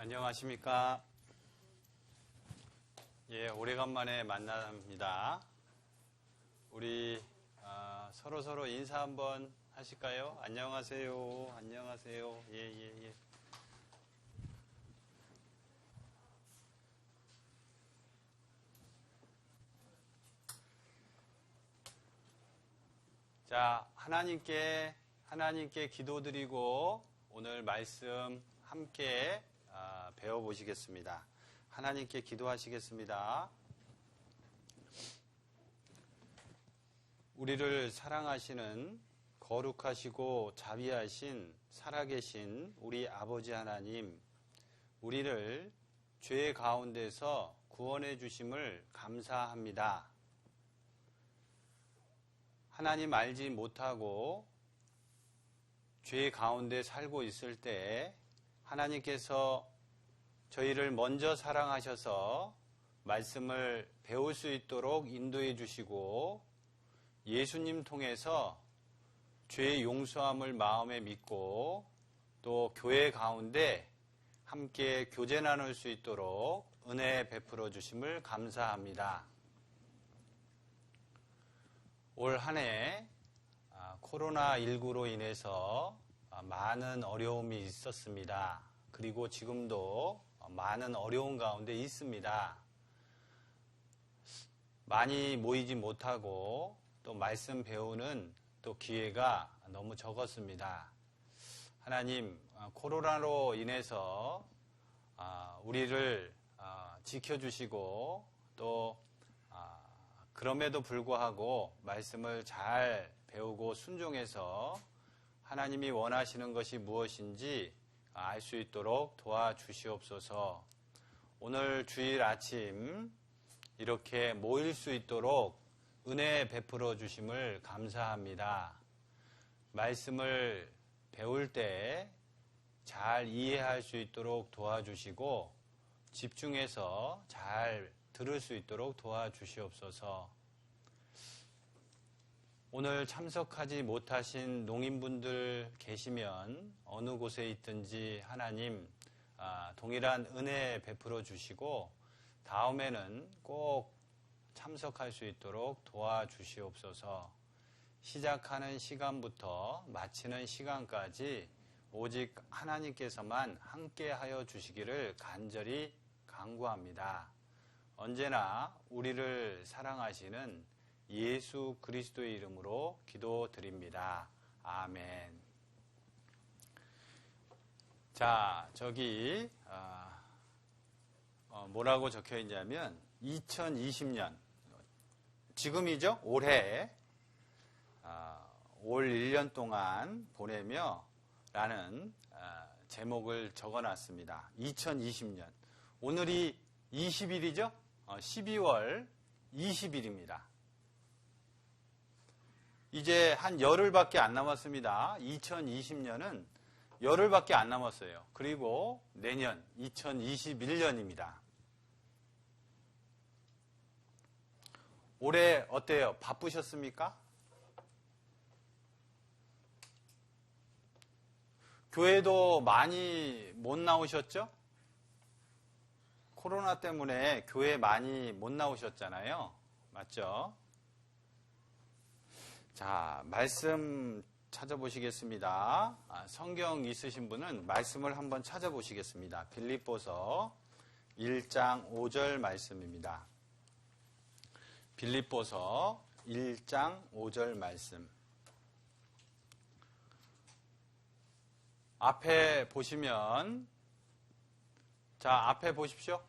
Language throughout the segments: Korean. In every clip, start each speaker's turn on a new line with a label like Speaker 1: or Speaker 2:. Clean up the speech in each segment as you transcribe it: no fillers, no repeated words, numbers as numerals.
Speaker 1: 안녕하십니까? 예, 오래간만에 만납니다. 우리 서로 인사 한번 하실까요? 안녕하세요. 안녕하세요. 예. 자, 하나님께 기도드리고 오늘 말씀 함께 배워보시겠습니다. 하나님께 기도하시겠습니다. 우리를 사랑하시는 거룩하시고 자비하신 살아계신 우리 아버지 하나님, 우리를 죄 가운데서 구원해 주심을 감사합니다. 하나님 알지 못하고 죄 가운데 살고 있을 때 하나님께서 저희를 먼저 사랑하셔서 말씀을 배울 수 있도록 인도해 주시고 예수님 통해서 죄의 용서함을 마음에 믿고 또 교회 가운데 함께 교제 나눌 수 있도록 은혜 베풀어 주심을 감사합니다. 올 한 해 코로나19로 인해서 많은 어려움이 있었습니다. 그리고 지금도 많은 어려운 가운데 있습니다. 많이 모이지 못하고 또 말씀 배우는 또 기회가 너무 적었습니다. 하나님, 코로나로 인해서 우리를 지켜주시고 또 그럼에도 불구하고 말씀을 잘 배우고 순종해서 하나님이 원하시는 것이 무엇인지 알 수 있도록 도와주시옵소서. 오늘 주일 아침 이렇게 모일 수 있도록 은혜 베풀어 주심을 감사합니다. 말씀을 배울 때 잘 이해할 수 있도록 도와주시고 집중해서 잘 들을 수 있도록 도와주시옵소서. 오늘 참석하지 못하신 농인분들 계시면 어느 곳에 있든지 하나님 동일한 은혜 베풀어 주시고 다음에는 꼭 참석할 수 있도록 도와주시옵소서. 시작하는 시간부터 마치는 시간까지 오직 하나님께서만 함께하여 주시기를 간절히 간구합니다. 언제나 우리를 사랑하시는 예수 그리스도의 이름으로 기도드립니다. 아멘. 자, 저기 뭐라고 적혀 있냐면 2020년 지금이죠? 올해 올 1년 동안 보내며 라는 제목을 적어놨습니다. 2020년 오늘이 20일이죠? 12월 20일입니다. 이제 한 열흘밖에 안 남았습니다. 2020년은 열흘밖에 안 남았어요. 그리고 내년 2021년입니다. 올해 어때요? 바쁘셨습니까? 교회도 많이 못 나오셨죠? 코로나 때문에 교회 많이 못 나오셨잖아요. 맞죠? 자, 말씀 찾아보시겠습니다. 성경 있으신 분은 말씀을 한번 찾아보시겠습니다. 빌립보서 1장 5절 말씀입니다. 빌립보서 1장 5절 말씀. 앞에 보시면, 자, 앞에 보십시오.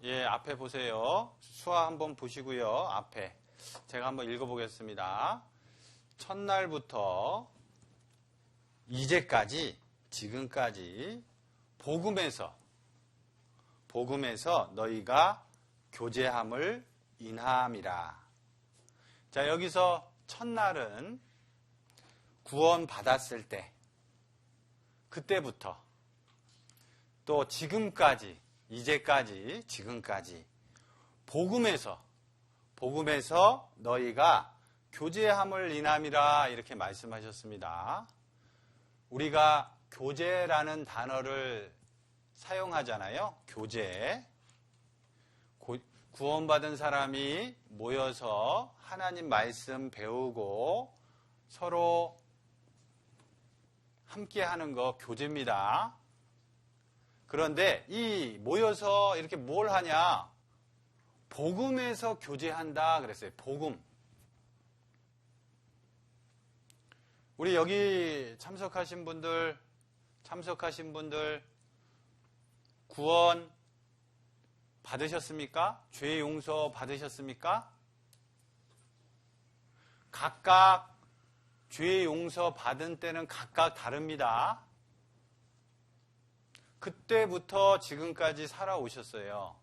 Speaker 1: 예, 앞에 보세요. 수화 한번 보시고요. 앞에. 제가 한번 읽어보겠습니다. 첫날부터 이제까지, 지금까지 복음에서 너희가 교제함을 인함이라. 자, 여기서 첫날은 구원 받았을 때, 그때부터 또 지금까지, 이제까지, 지금까지 복음에서 너희가 교제함을 인함이라 이렇게 말씀하셨습니다. 우리가 교제라는 단어를 사용하잖아요. 교제. 구원받은 사람이 모여서 하나님 말씀 배우고 서로 함께 하는 거 교제입니다. 그런데 이 모여서 이렇게 뭘 하냐? 복음에서 교제한다 그랬어요. 복음. 우리 여기 참석하신 분들 구원 받으셨습니까? 죄 용서 받으셨습니까? 각각 죄 용서 받은 때는 각각 다릅니다. 그때부터 지금까지 살아오셨어요.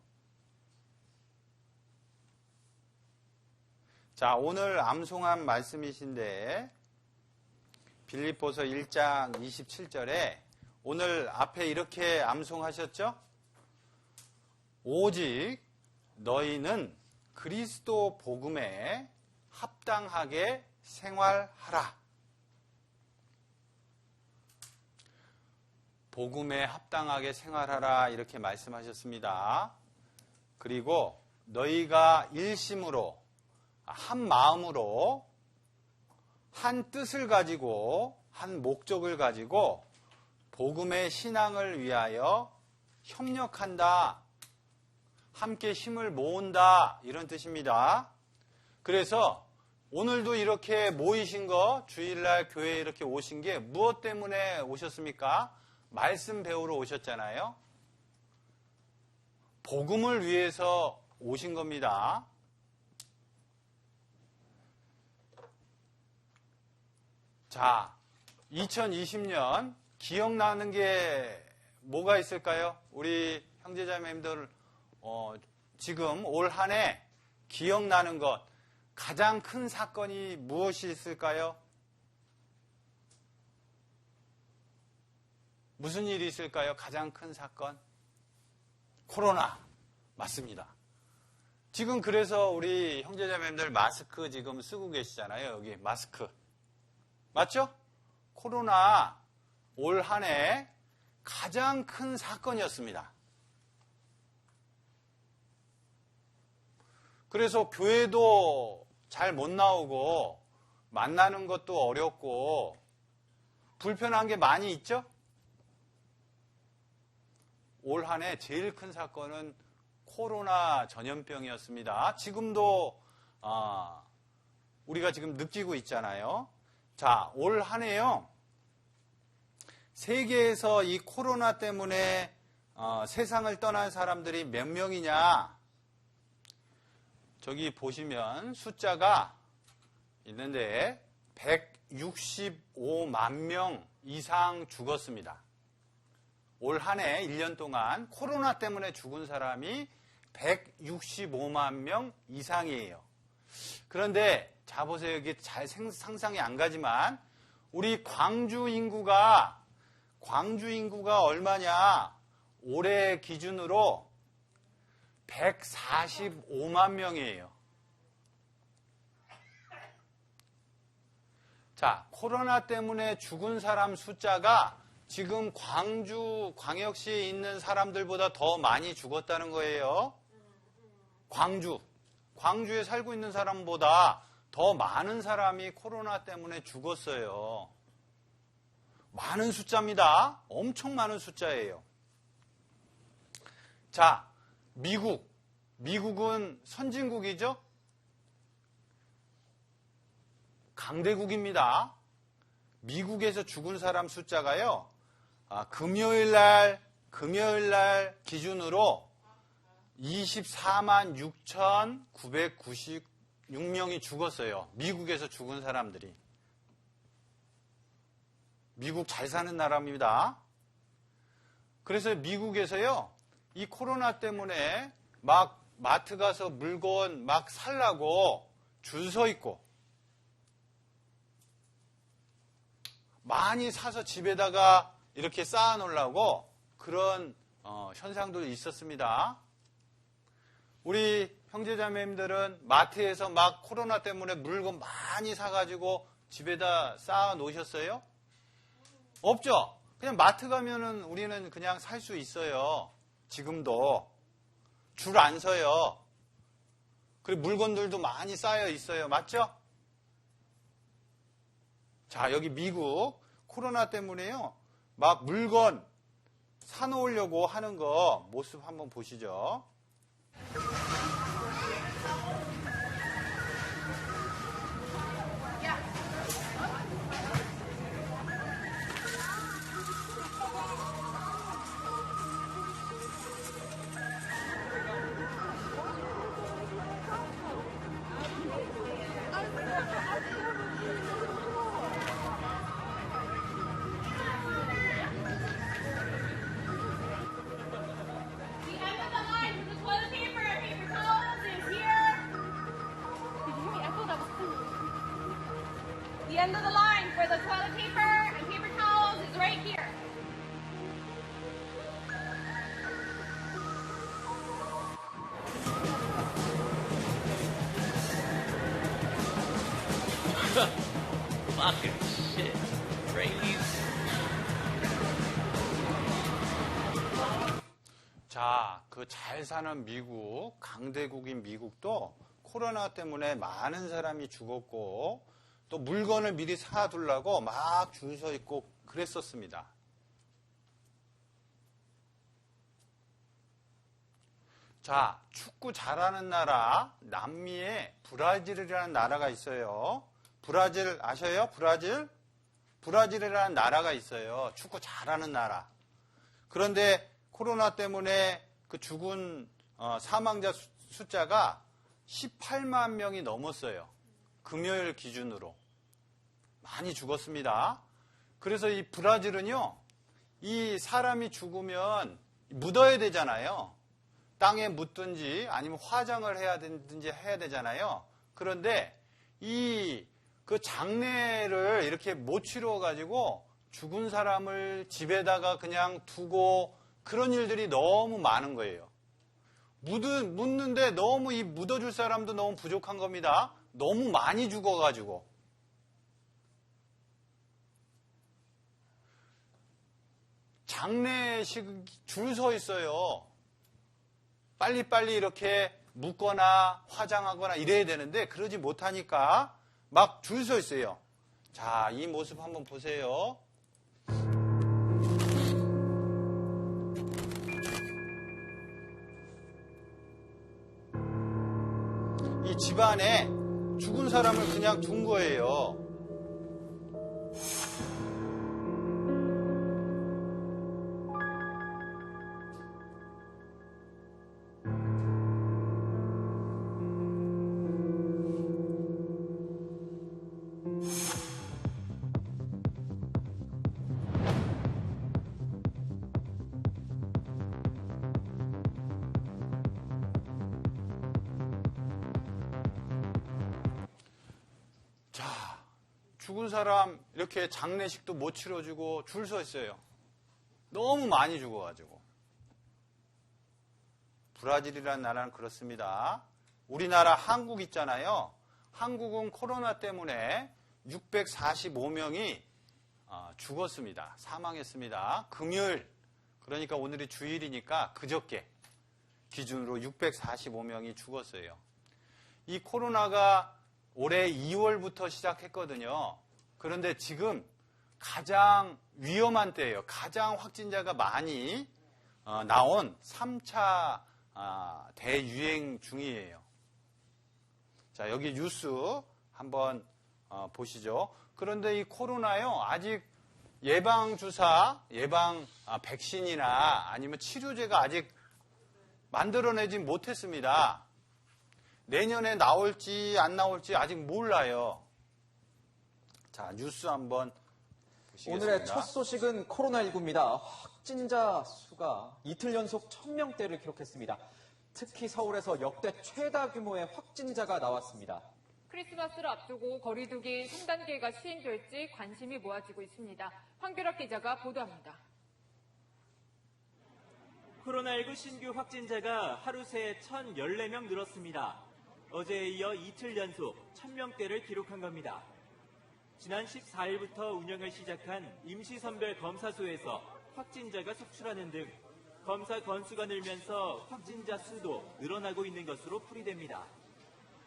Speaker 1: 자, 오늘 암송한 말씀이신데 빌립보서 1장 27절에 오늘 앞에 이렇게 암송하셨죠? 오직 너희는 그리스도 복음에 합당하게 생활하라. 복음에 합당하게 생활하라 이렇게 말씀하셨습니다. 그리고 너희가 일심으로 한 마음으로 한 뜻을 가지고 한 목적을 가지고 복음의 신앙을 위하여 협력한다. 함께 힘을 모은다. 이런 뜻입니다. 그래서 오늘도 이렇게 모이신 거 주일날 교회에 이렇게 오신 게 무엇 때문에 오셨습니까? 말씀 배우러 오셨잖아요. 복음을 위해서 오신 겁니다. 자, 2020년 기억나는 게 뭐가 있을까요? 우리 형제자매님들 지금 올 한 해 기억나는 것 가장 큰 사건이 무엇이 있을까요? 무슨 일이 있을까요? 가장 큰 사건? 코로나. 맞습니다. 지금 그래서 우리 형제자매님들 마스크 지금 쓰고 계시잖아요. 여기 마스크. 맞죠? 코로나 올 한 해 가장 큰 사건이었습니다. 그래서 교회도 잘 못 나오고 만나는 것도 어렵고 불편한 게 많이 있죠? 올 한 해 제일 큰 사건은 코로나 전염병이었습니다. 지금도 우리가 지금 느끼고 있잖아요. 자, 올 한 해요. 세계에서 이 코로나 때문에 세상을 떠난 사람들이 몇 명이냐? 저기 보시면 숫자가 있는데 165만 명 이상 죽었습니다. 올 한 해 1년 동안 코로나 때문에 죽은 사람이 165만 명 이상이에요. 그런데 자 보세요. 이게 잘 상상이 안 가지만 우리 광주 인구가 얼마냐? 올해 기준으로 145만 명이에요. 자, 코로나 때문에 죽은 사람 숫자가 지금 광역시에 있는 사람들보다 더 많이 죽었다는 거예요. 광주에 살고 있는 사람보다 더 많은 사람이 코로나 때문에 죽었어요. 많은 숫자입니다. 엄청 많은 숫자예요. 자, 미국은 선진국이죠? 강대국입니다. 미국에서 죽은 사람 숫자가요, 금요일 날 기준으로 24만 6,996명이 죽었어요. 미국에서 죽은 사람들이. 미국 잘 사는 나라입니다. 그래서 미국에서요, 이 코로나 때문에 막 마트 가서 물건 막 살라고 줄 서 있고, 많이 사서 집에다가 이렇게 쌓아 놓으려고 그런 현상도 있었습니다. 우리 형제자매님들은 마트에서 막 코로나 때문에 물건 많이 사가지고 집에다 쌓아 놓으셨어요? 없죠? 그냥 마트 가면은 우리는 그냥 살 수 있어요. 지금도. 줄 안 서요. 그리고 물건들도 많이 쌓여 있어요. 맞죠? 자, 여기 미국 코로나 때문에요. 막 물건 사놓으려고 하는 거 모습 한번 보시죠.
Speaker 2: The end of the line for the toilet paper and paper towels is right here.
Speaker 3: Fucking shit. Crazy.
Speaker 1: 자, 그 잘 사는 미국, 강대국인 미국도 코로나 때문에 많은 사람이 죽었고 또 물건을 미리 사두려고 막 줄 서 있고 그랬었습니다. 자, 축구 잘하는 나라, 남미에 브라질이라는 나라가 있어요. 브라질 아셔요? 브라질? 브라질이라는 나라가 있어요. 축구 잘하는 나라. 그런데 코로나 때문에 그 죽은 사망자 숫자가 18만 명이 넘었어요. 금요일 기준으로. 많이 죽었습니다. 그래서 이 브라질은요, 이 사람이 죽으면 묻어야 되잖아요. 땅에 묻든지 아니면 화장을 해야 되든지 해야 되잖아요. 그런데 그 장례를 이렇게 못 치러가지고 죽은 사람을 집에다가 그냥 두고 그런 일들이 너무 많은 거예요. 묻는데 너무 이 묻어줄 사람도 너무 부족한 겁니다. 너무 많이 죽어가지고. 장례식 줄 서 있어요. 빨리빨리 이렇게 묻거나 화장하거나 이래야 되는데 그러지 못하니까 막 줄 서 있어요. 자, 이 모습 한번 보세요. 이 집안에 죽은 사람을 그냥 둔 거예요. 죽은 사람 이렇게 장례식도 못 치러주고 줄 서 있어요. 너무 많이 죽어가지고. 브라질이라는 나라는 그렇습니다. 우리나라 한국 있잖아요. 한국은 코로나 때문에 645명이 죽었습니다. 사망했습니다. 금요일, 그러니까 오늘이 주일이니까 그저께 기준으로 645명이 죽었어요. 이 코로나가 올해 2월부터 시작했거든요. 그런데 지금 가장 위험한 때예요. 가장 확진자가 많이 나온 3차 대유행 중이에요. 자, 여기 뉴스 한번 보시죠. 그런데 이 코로나요, 아직 예방주사, 백신이나 아니면 치료제가 아직 만들어내지 못했습니다. 내년에 나올지 안 나올지 아직 몰라요. 자, 뉴스 한번 보시겠습니다.
Speaker 4: 오늘의 첫 소식은 코로나19입니다. 확진자 수가 이틀 연속 1000명대를 기록했습니다. 특히 서울에서 역대 최다 규모의 확진자가 나왔습니다.
Speaker 5: 크리스마스를 앞두고 거리두기 3단계가 시행될지 관심이 모아지고 있습니다. 황규락 기자가 보도합니다.
Speaker 6: 코로나19 신규 확진자가 하루 새 1,014명 늘었습니다. 어제에 이어 이틀 연속 1000명대를 기록한 겁니다. 지난 14일부터 운영을 시작한 임시선별 검사소에서 확진자가 속출하는 등 검사 건수가 늘면서 확진자 수도 늘어나고 있는 것으로 풀이됩니다.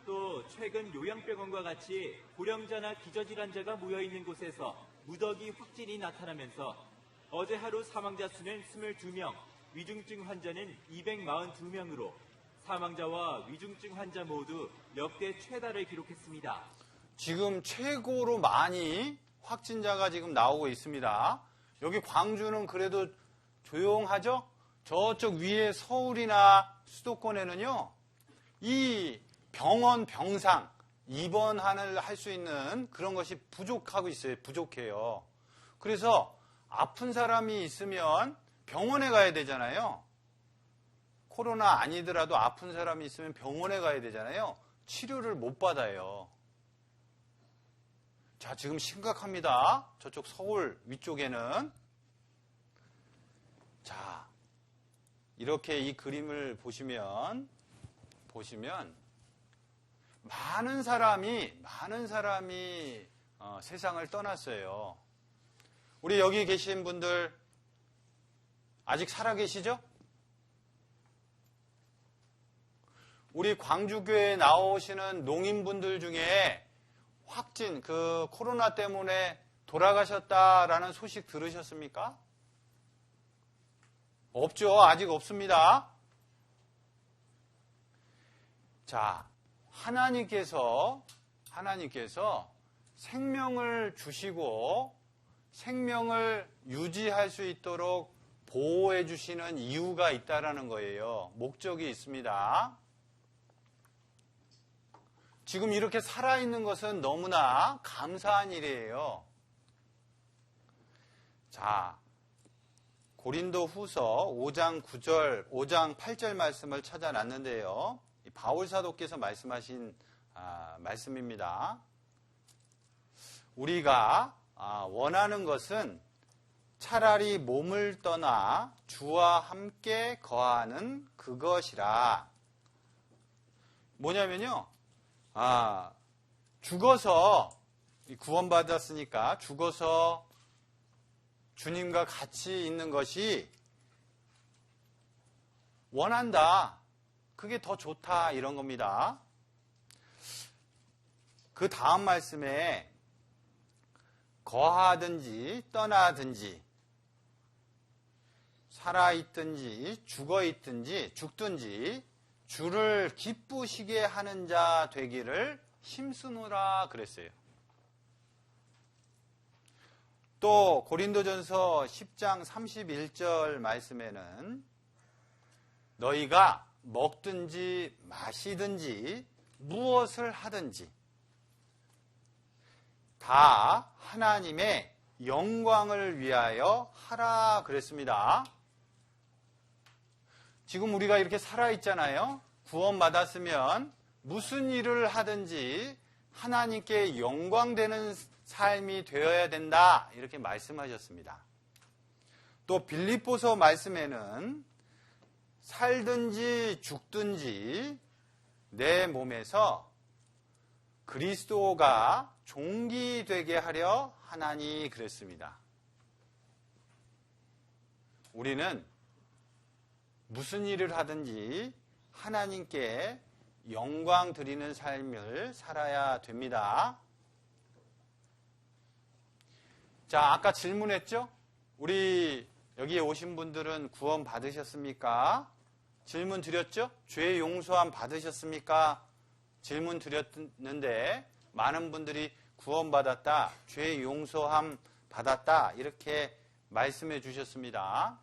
Speaker 6: 또 최근 요양병원과 같이 고령자나 기저질환자가 모여있는 곳에서 무더기 확진이 나타나면서 어제 하루 사망자 수는 22명, 위중증 환자는 242명으로 사망자와 위중증 환자 모두 역대 최다를 기록했습니다.
Speaker 1: 지금 최고로 많이 확진자가 지금 나오고 있습니다. 여기 광주는 그래도 조용하죠? 저쪽 위에 서울이나 수도권에는요, 이 병원, 병상, 입원을 할 수 있는 그런 것이 부족하고 있어요. 부족해요. 그래서 아픈 사람이 있으면 병원에 가야 되잖아요. 코로나 아니더라도 아픈 사람이 있으면 병원에 가야 되잖아요. 치료를 못 받아요. 자, 지금 심각합니다. 저쪽 서울 위쪽에는. 자, 이렇게 이 그림을 보시면 많은 사람이 세상을 떠났어요. 우리 여기 계신 분들 아직 살아계시죠? 우리 광주교회에 나오시는 농인분들 중에 코로나 때문에 돌아가셨다라는 소식 들으셨습니까? 없죠. 아직 없습니다. 자, 하나님께서 생명을 주시고 생명을 유지할 수 있도록 보호해 주시는 이유가 있다라는 거예요. 목적이 있습니다. 지금 이렇게 살아있는 것은 너무나 감사한 일이에요. 자, 고린도 후서 5장 8절 말씀을 찾아놨는데요. 바울 사도께서 말씀하신 말씀입니다. 우리가 원하는 것은 차라리 몸을 떠나 주와 함께 거하는 그것이라. 뭐냐면요. 죽어서 구원받았으니까 죽어서 주님과 같이 있는 것이 원한다. 그게 더 좋다. 이런 겁니다. 그 다음 말씀에 거하든지 떠나든지 살아있든지 죽든지 주를 기쁘시게 하는 자 되기를 힘쓰노라 그랬어요. 또 고린도전서 10장 31절 말씀에는 너희가 먹든지 마시든지 무엇을 하든지 다 하나님의 영광을 위하여 하라 그랬습니다. 지금 우리가 이렇게 살아있잖아요. 구원받았으면 무슨 일을 하든지 하나님께 영광되는 삶이 되어야 된다. 이렇게 말씀하셨습니다. 또 빌립보서 말씀에는 살든지 죽든지 내 몸에서 그리스도가 종기되게 하려 하나니 그랬습니다. 우리는 무슨 일을 하든지 하나님께 영광 드리는 삶을 살아야 됩니다. 자, 아까 질문했죠? 우리 여기에 오신 분들은 구원 받으셨습니까? 질문 드렸죠? 죄 용서함 받으셨습니까? 질문 드렸는데 많은 분들이 구원받았다, 죄 용서함 받았다 이렇게 말씀해 주셨습니다.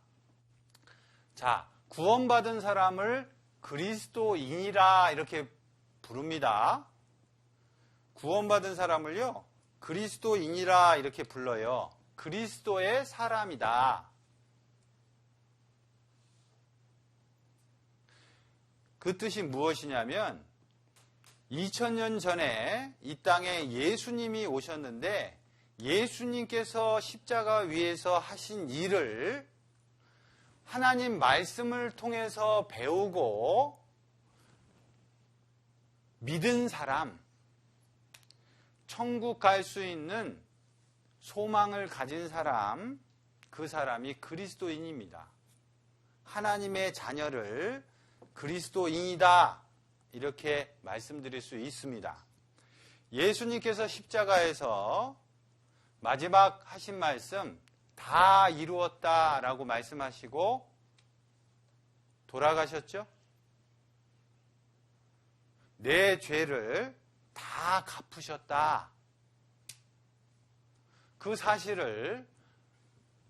Speaker 1: 자, 구원받은 사람을 그리스도인이라 이렇게 부릅니다. 구원받은 사람을요, 그리스도인이라 이렇게 불러요. 그리스도의 사람이다. 그 뜻이 무엇이냐면 2000년 전에 이 땅에 예수님이 오셨는데 예수님께서 십자가 위에서 하신 일을 하나님 말씀을 통해서 배우고 믿은 사람, 천국 갈 수 있는 소망을 가진 사람, 그 사람이 그리스도인입니다. 하나님의 자녀를 그리스도인이다, 이렇게 말씀드릴 수 있습니다. 예수님께서 십자가에서 마지막 하신 말씀, 다 이루었다라고 말씀하시고 돌아가셨죠? 내 죄를 다 갚으셨다. 그 사실을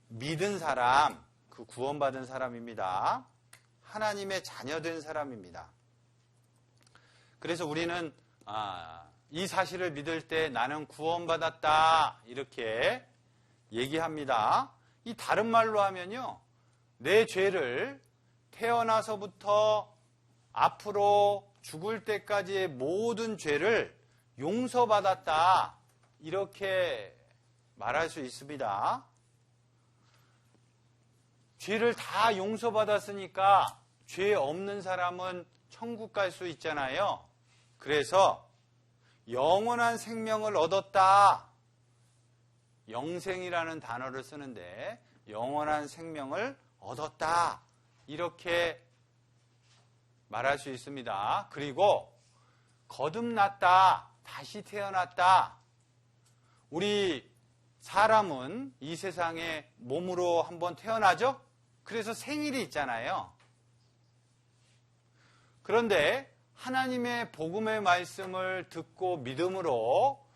Speaker 1: 믿은 사람, 그 구원받은 사람입니다. 하나님의 자녀된 사람입니다. 그래서 우리는 이 사실을 믿을 때 나는 구원받았다, 이렇게 얘기합니다. 이 다른 말로 하면요, 내 죄를 태어나서부터 앞으로 죽을 때까지의 모든 죄를 용서받았다, 이렇게 말할 수 있습니다. 죄를 다 용서받았으니까 죄 없는 사람은 천국 갈 수 있잖아요. 그래서 영원한 생명을 얻었다, 영생이라는 단어를 쓰는데 영원한 생명을 얻었다, 이렇게 말할 수 있습니다. 그리고 거듭났다, 다시 태어났다. 우리 사람은 이 세상에 몸으로 한번 태어나죠? 그래서 생일이 있잖아요. 그런데 하나님의 복음의 말씀을 듣고 믿음으로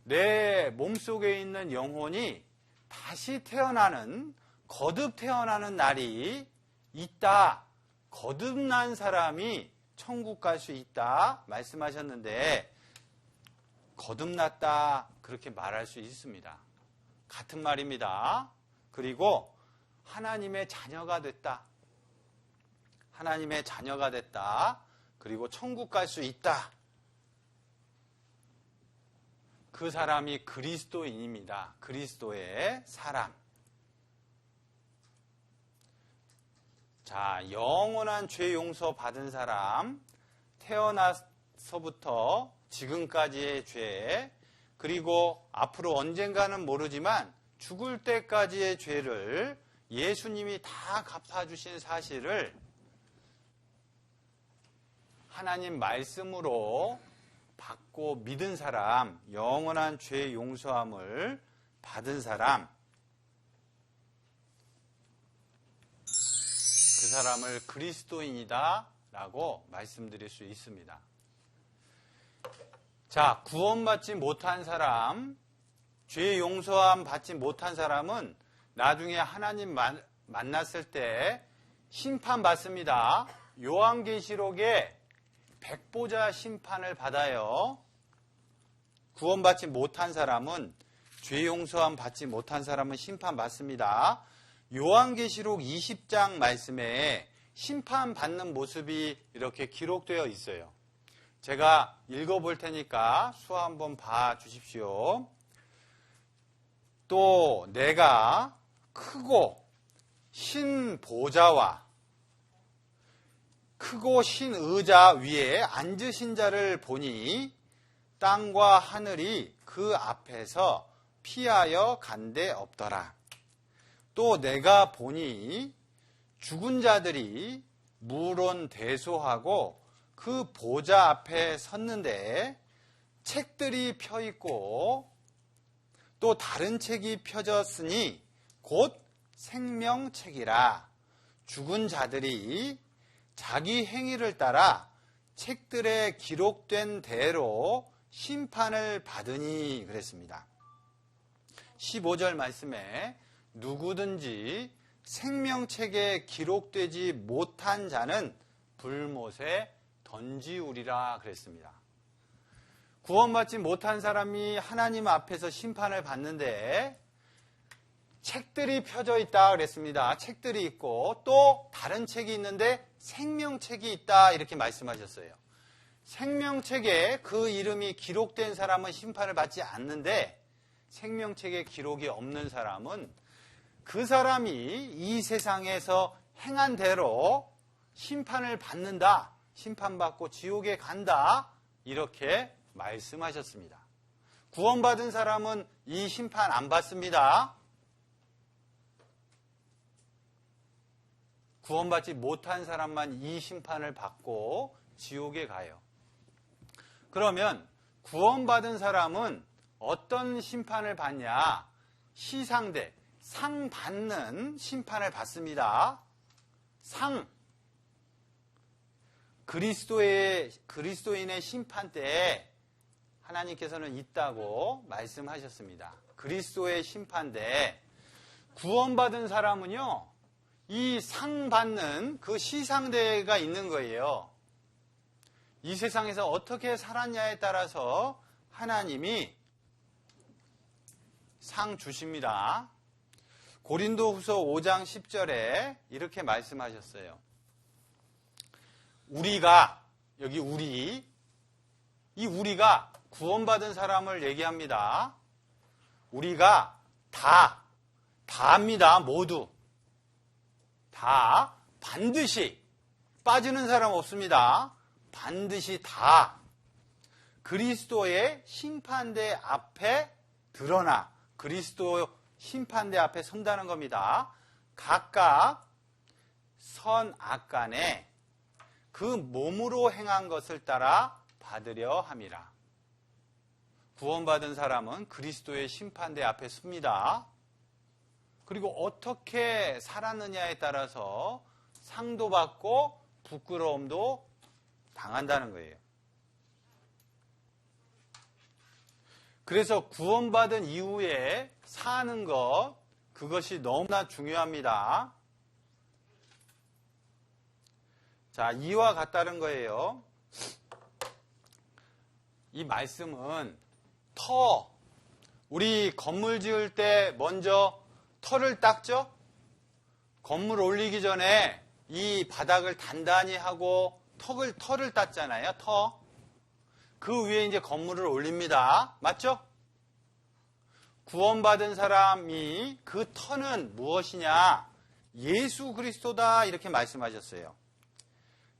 Speaker 1: 내 몸속에 있는 영혼이 다시 태어나는, 거듭 태어나는 날이 있다. 거듭난 사람이 천국 갈 수 있다 말씀하셨는데, 거듭났다, 그렇게 말할 수 있습니다. 같은 말입니다. 그리고 하나님의 자녀가 됐다. 하나님의 자녀가 됐다. 그리고 천국 갈 수 있다. 그 사람이 그리스도인입니다. 그리스도의 사람. 자, 영원한 죄 용서 받은 사람, 태어나서부터 지금까지의 죄, 그리고 앞으로 언젠가는 모르지만 죽을 때까지의 죄를 예수님이 다 갚아주신 사실을 하나님 말씀으로 받고 믿은 사람, 영원한 죄 용서함을 받은 사람, 그 사람을 그리스도인이다 라고 말씀드릴 수 있습니다. 자, 구원받지 못한 사람, 죄 용서함 받지 못한 사람은 나중에 하나님 만났을 때 심판받습니다. 요한계시록에 백보자 심판을 받아요. 구원받지 못한 사람은, 죄 용서함 받지 못한 사람은 심판받습니다. 요한계시록 20장 말씀에 심판받는 모습이 이렇게 기록되어 있어요. 제가 읽어볼 테니까 수화 한번 봐주십시오. 또 내가 크고 신 보좌와 크고 신 의자 위에 앉으신 자를 보니 땅과 하늘이 그 앞에서 피하여 간데 없더라. 또 내가 보니 죽은 자들이 물론대소하고 그 보좌 앞에 섰는데 책들이 펴 있고 또 다른 책이 펴졌으니 곧 생명책이라. 죽은 자들이 자기 행위를 따라 책들에 기록된 대로 심판을 받으니 그랬습니다. 15절 말씀에 누구든지 생명책에 기록되지 못한 자는 불못에 던지우리라 그랬습니다. 구원받지 못한 사람이 하나님 앞에서 심판을 받는데 책들이 펴져 있다 그랬습니다. 책들이 있고 또 다른 책이 있는데 생명책이 있다 이렇게 말씀하셨어요. 생명책에 그 이름이 기록된 사람은 심판을 받지 않는데 생명책에 기록이 없는 사람은 그 사람이 이 세상에서 행한 대로 심판을 받는다. 심판받고 지옥에 간다. 이렇게 말씀하셨습니다. 구원받은 사람은 이 심판 안 받습니다. 구원받지 못한 사람만 이 심판을 받고 지옥에 가요. 그러면 구원받은 사람은 어떤 심판을 받냐? 시상대, 상 받는 심판을 받습니다. 상. 그리스도인의 심판 때에 하나님께서는 있다고 말씀하셨습니다. 그리스도의 심판 때에 구원받은 사람은요, 이 상 받는 그 시상대가 있는 거예요. 이 세상에서 어떻게 살았냐에 따라서 하나님이 상 주십니다. 고린도후서 5장 10절에 이렇게 말씀하셨어요. 우리가, 여기 이 우리가 구원받은 사람을 얘기합니다. 우리가 다입니다. 모두. 다 반드시 빠지는 사람 없습니다. 반드시 다 그리스도의 심판대 앞에 드러나 그리스도 심판대 앞에 선다는 겁니다. 각각 선악간에 그 몸으로 행한 것을 따라 받으려 함이라. 구원받은 사람은 그리스도의 심판대 앞에 섭니다. 그리고 어떻게 살았느냐에 따라서 상도 받고 부끄러움도 당한다는 거예요. 그래서 구원받은 이후에 사는 것, 그것이 너무나 중요합니다. 자, 이와 같다는 거예요. 이 말씀은 우리 건물 지을 때 먼저 터를 닦죠? 건물 올리기 전에 이 바닥을 단단히 하고 터를 닦잖아요, 터. 그 위에 이제 건물을 올립니다. 맞죠? 구원받은 사람이 그 터는 무엇이냐? 예수 그리스도다. 이렇게 말씀하셨어요.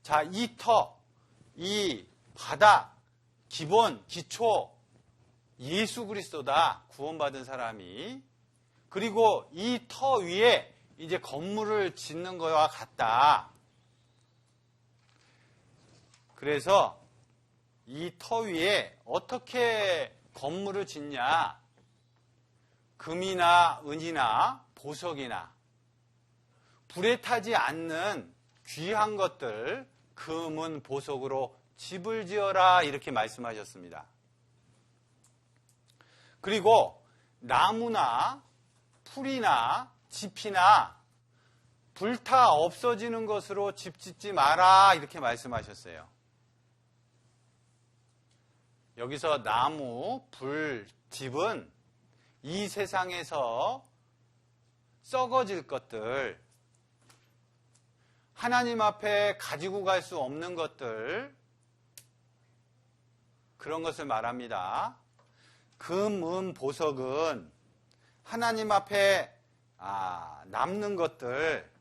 Speaker 1: 자, 이 터, 이 바닥, 기본, 기초, 예수 그리스도다. 구원받은 사람이. 그리고 이 터 위에 이제 건물을 짓는 것과 같다. 그래서 이 터 위에 어떻게 건물을 짓냐? 금이나 은이나 보석이나 불에 타지 않는 귀한 것들, 금은 보석으로 집을 지어라. 이렇게 말씀하셨습니다. 그리고 나무나 풀이나 짚이나 불타 없어지는 것으로 집 짓지 마라. 이렇게 말씀하셨어요. 여기서 나무, 불, 짚은 이 세상에서 썩어질 것들, 하나님 앞에 가지고 갈 수 없는 것들, 그런 것을 말합니다. 금, 은, 보석은 하나님 앞에 남는 것들.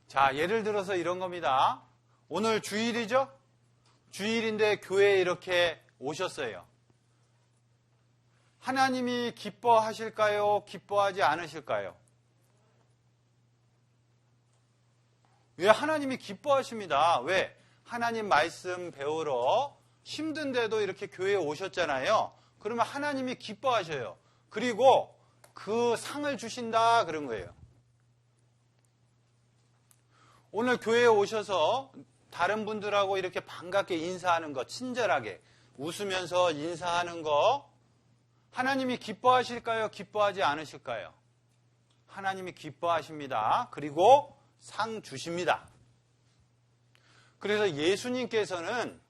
Speaker 1: 자, 예를 들어서 이런 겁니다. 오늘 주일이죠? 주일인데 교회에 이렇게 오셨어요. 하나님이 기뻐하실까요? 기뻐하지 않으실까요? 왜 하나님이 기뻐하십니다. 왜? 하나님 말씀 배우러 힘든데도 이렇게 교회에 오셨잖아요. 그러면 하나님이 기뻐하셔요. 그리고 그 상을 주신다 그런 거예요. 오늘 교회에 오셔서 다른 분들하고 이렇게 반갑게 인사하는 거, 친절하게 웃으면서 인사하는 거, 하나님이 기뻐하실까요? 기뻐하지 않으실까요? 하나님이 기뻐하십니다. 그리고 상 주십니다. 그래서 예수님께서는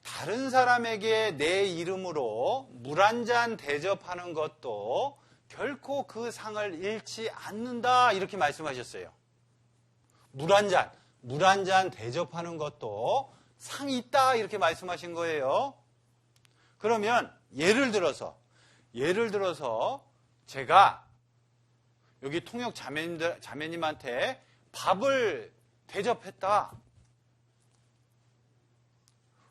Speaker 1: 다른 사람에게 내 이름으로 물 한 잔 대접하는 것도 결코 그 상을 잃지 않는다. 이렇게 말씀하셨어요. 물 한 잔 대접하는 것도 상이 있다. 이렇게 말씀하신 거예요. 그러면 예를 들어서 제가 여기 통역 자매님한테 밥을 대접했다.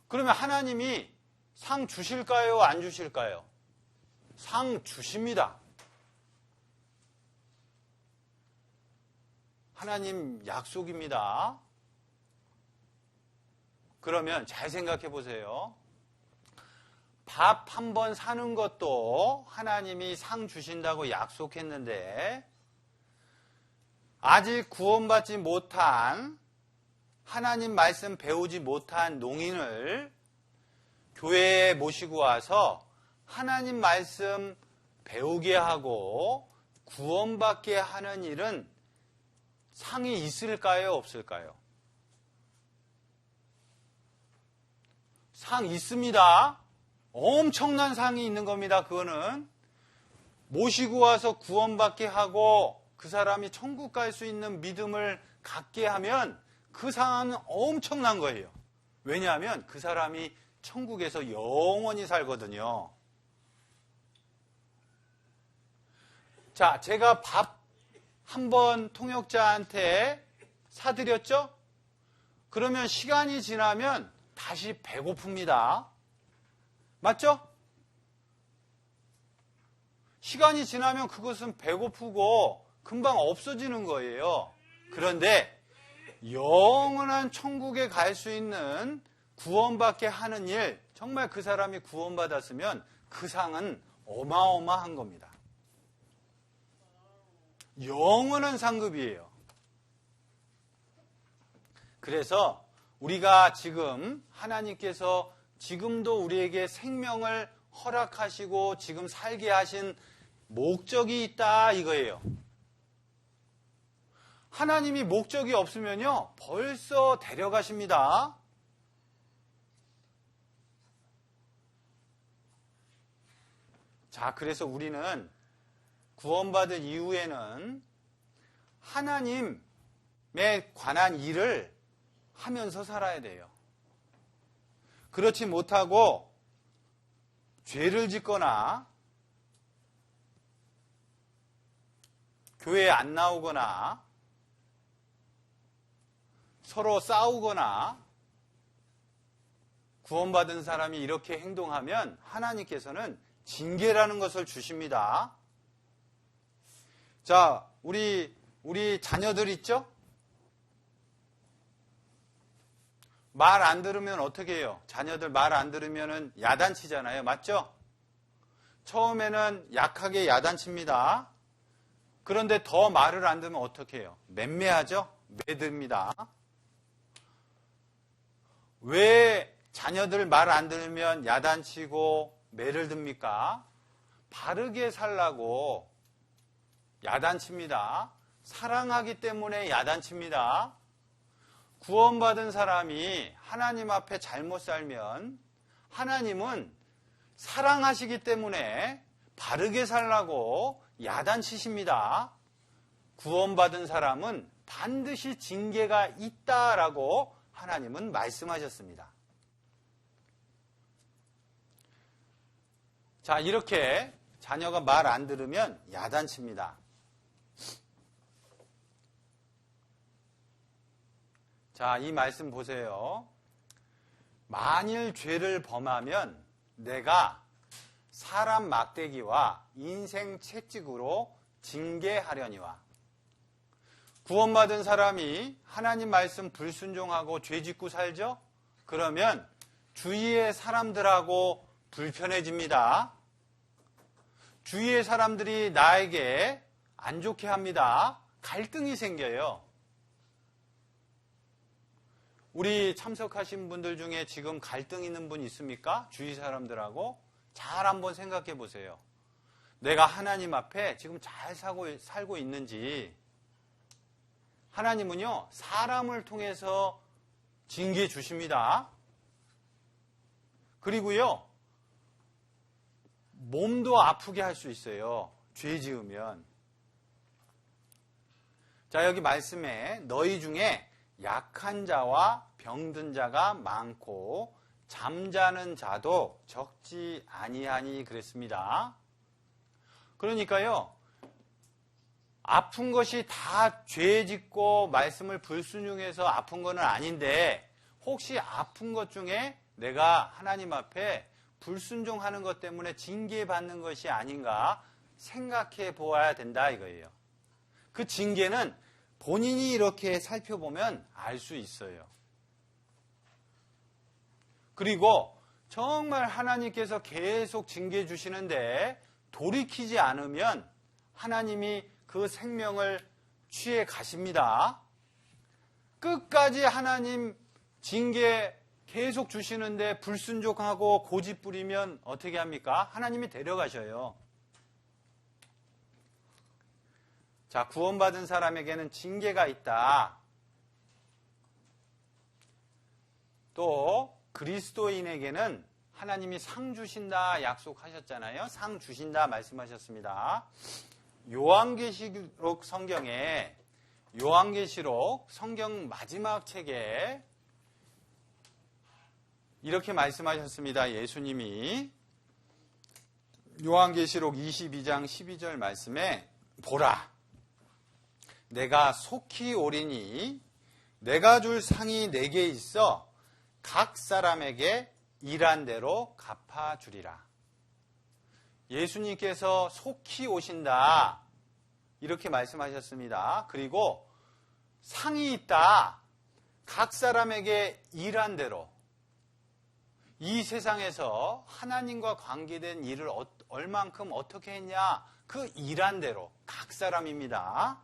Speaker 1: 그러면 하나님이 상 주실까요? 안 주실까요? 상 주십니다. 하나님 약속입니다. 그러면 잘 생각해 보세요. 밥 한 번 사는 것도 하나님이 상 주신다고 약속했는데 아직 구원받지 못한 하나님 말씀 배우지 못한 농인을 교회에 모시고 와서 하나님 말씀 배우게 하고 구원받게 하는 일은 상이 있을까요? 없을까요? 상 있습니다. 엄청난 상이 있는 겁니다. 그거는 모시고 와서 구원받게 하고 그 사람이 천국 갈 수 있는 믿음을 갖게 하면 그 상은 엄청난 거예요. 왜냐하면 그 사람이 천국에서 영원히 살거든요. 자, 제가 밥 한 번 통역자한테 사드렸죠? 그러면 시간이 지나면 다시 배고픕니다. 맞죠? 시간이 지나면 그것은 배고프고 금방 없어지는 거예요. 그런데 영원한 천국에 갈 수 있는 구원받게 하는 일, 정말 그 사람이 구원받았으면 그 상은 어마어마한 겁니다. 영원한 상급이에요. 그래서 우리가 지금 하나님께서 지금도 우리에게 생명을 허락하시고 지금 살게 하신 목적이 있다 이거예요. 하나님이 목적이 없으면요 벌써 데려가십니다. 자, 그래서 우리는 구원받은 이후에는 하나님에 관한 일을 하면서 살아야 돼요. 그렇지 못하고 죄를 짓거나 교회에 안 나오거나 서로 싸우거나 구원받은 사람이 이렇게 행동하면 하나님께서는 징계라는 것을 주십니다. 자, 우리 자녀들 있죠? 말 안 들으면 어떻게 해요? 자녀들 말 안 들으면 야단치잖아요. 맞죠? 처음에는 약하게 야단칩니다. 그런데 더 말을 안 들으면 어떻게 해요? 맴매하죠? 매듭니다. 왜 자녀들 말 안 들으면 야단치고 매를 듭니까? 바르게 살라고 야단칩니다. 사랑하기 때문에 야단칩니다. 구원받은 사람이 하나님 앞에 잘못 살면 하나님은 사랑하시기 때문에 바르게 살라고 야단치십니다. 구원받은 사람은 반드시 징계가 있다라고 하나님은 말씀하셨습니다. 자, 이렇게 자녀가 말 안 들으면 야단칩니다. 자, 이 말씀 보세요. 만일 죄를 범하면 내가 사람 막대기와 인생 채찍으로 징계하려니와. 구원받은 사람이 하나님 말씀 불순종하고 죄 짓고 살죠? 그러면 주위의 사람들하고 불편해집니다. 주위의 사람들이 나에게 안 좋게 합니다. 갈등이 생겨요. 우리 참석하신 분들 중에 지금 갈등 있는 분 있습니까? 주위 사람들하고 잘 한번 생각해 보세요. 내가 하나님 앞에 지금 잘 살고 있는지. 하나님은요, 사람을 통해서 징계 주십니다. 그리고요, 몸도 아프게 할 수 있어요. 죄 지으면. 자, 여기 말씀에 너희 중에 약한 자와 병든 자가 많고 잠자는 자도 적지 아니하니 그랬습니다. 그러니까요, 아픈 것이 다 죄 짓고 말씀을 불순종해서 아픈 건 아닌데 혹시 아픈 것 중에 내가 하나님 앞에 불순종하는 것 때문에 징계받는 것이 아닌가 생각해 보아야 된다 이거예요. 그 징계는 본인이 이렇게 살펴보면 알 수 있어요. 그리고 정말 하나님께서 계속 징계 주시는데 돌이키지 않으면 하나님이 그 생명을 취해 가십니다. 끝까지 하나님 징계 계속 주시는데 불순종하고 고집 부리면 어떻게 합니까? 하나님이 데려가셔요. 자, 구원받은 사람에게는 징계가 있다. 또 그리스도인에게는 하나님이 상 주신다 약속하셨잖아요. 상 주신다 말씀하셨습니다. 요한계시록 성경에 요한계시록 성경 마지막 책에 이렇게 말씀하셨습니다. 예수님이 요한계시록 22장 12절 말씀에 보라 내가 속히 오리니 내가 줄 상이 내게 있어 각 사람에게 일한 대로 갚아주리라. 예수님께서 속히 오신다 이렇게 말씀하셨습니다. 그리고 상이 있다. 각 사람에게 일한 대로. 이 세상에서 하나님과 관계된 일을 얼만큼 어떻게 했냐 그 일한 대로 각 사람입니다.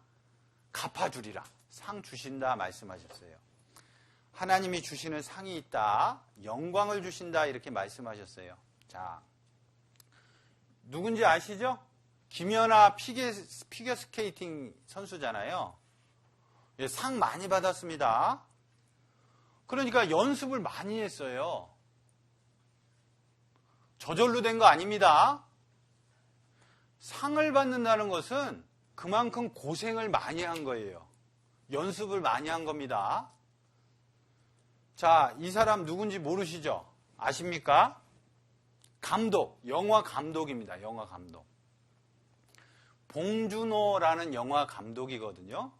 Speaker 1: 갚아주리라. 상 주신다 말씀하셨어요. 하나님이 주시는 상이 있다. 영광을 주신다 이렇게 말씀하셨어요. 자, 누군지 아시죠? 김연아 피겨 스케이팅 선수잖아요. 예, 상 많이 받았습니다. 그러니까 연습을 많이 했어요. 저절로 된 거 아닙니다. 상을 받는다는 것은 그만큼 고생을 많이 한 거예요. 연습을 많이 한 겁니다. 자, 이 사람 누군지 모르시죠? 아십니까? 감독, 영화 감독입니다. 영화 감독. 봉준호라는 영화 감독이거든요.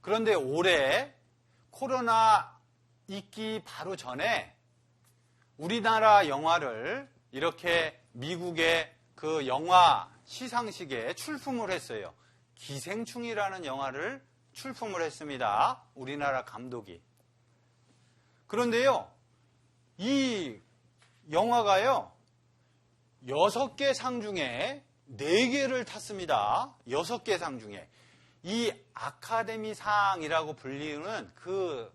Speaker 1: 그런데 올해 코로나 있기 바로 전에 우리나라 영화를 이렇게 미국의 그 영화 시상식에 출품을 했어요. 기생충이라는 영화를 출품을 했습니다. 우리나라 감독이. 그런데요, 이 영화가요, 6개 상 중에 4개를 탔습니다. 6개 상 중에. 이 아카데미 상이라고 불리는 그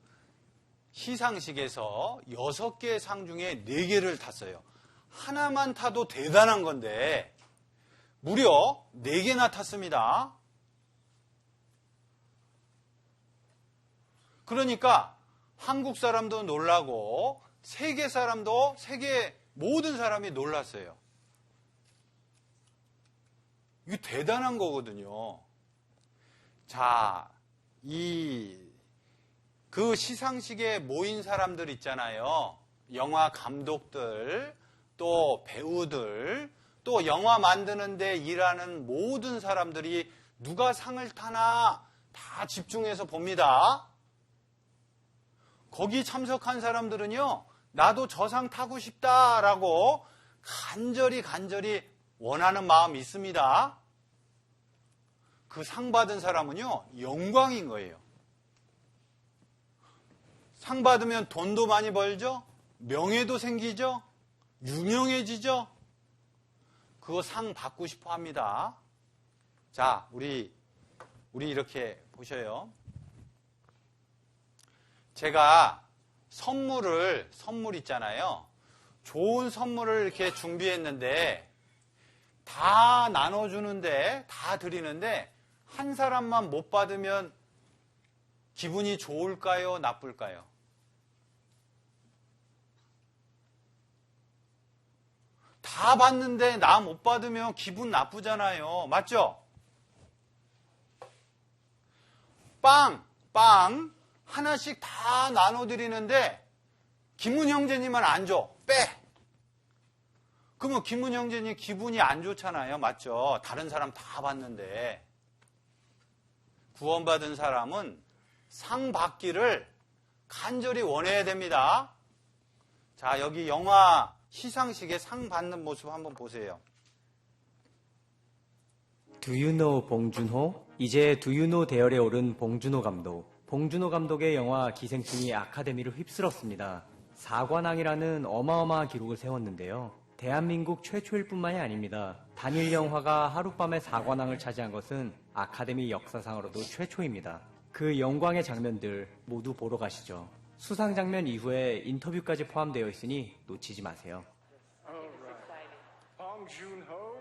Speaker 1: 시상식에서 6개 상 중에 4개를 탔어요. 하나만 타도 대단한 건데, 무려 4개나 탔습니다. 그러니까, 한국 사람도 놀라고 세계 사람도 세계 모든 사람이 놀랐어요. 이게 대단한 거거든요. 자, 그 시상식에 모인 사람들 있잖아요. 영화 감독들, 또 배우들, 또 영화 만드는데 일하는 모든 사람들이 누가 상을 타나 다 집중해서 봅니다. 거기 참석한 사람들은요, 나도 저 상 타고 싶다라고 간절히 원하는 마음이 있습니다. 그 상 받은 사람은요, 영광인 거예요. 상 받으면 돈도 많이 벌죠? 명예도 생기죠? 유명해지죠? 그거 상 받고 싶어 합니다. 자, 우리 이렇게 보셔요. 제가 선물 있잖아요. 좋은 선물을 이렇게 준비했는데 다 나눠주는데 다 드리는데 한 사람만 못 받으면 기분이 좋을까요? 나쁠까요? 다 받는데 나 못 받으면 기분 나쁘잖아요. 맞죠? 빵 하나씩 다 나눠드리는데 김문 형제님은 안 줘. 빼. 그러면 김문 형제님 기분이 안 좋잖아요. 맞죠? 다른 사람 다 받는데. 구원받은 사람은 상 받기를 간절히 원해야 됩니다. 자, 여기 영화 시상식에 상 받는 모습 한번 보세요.
Speaker 7: Do you know 봉준호? 이제 Do you know 대열에 오른 봉준호 감독. 봉준호 감독의 영화 기생충이 아카데미를 휩쓸었습니다. 4관왕이라는 어마어마한 기록을 세웠는데요. 대한민국 최초일 뿐만이 아닙니다. 단일 영화가 하룻밤에 4관왕을 차지한 것은 아카데미 역사상으로도 최초입니다. 그 영광의 장면들 모두 보러 가시죠. 수상 장면 이후에 인터뷰까지 포함되어 있으니 놓치지 마세요.
Speaker 8: Bong Joon-ho.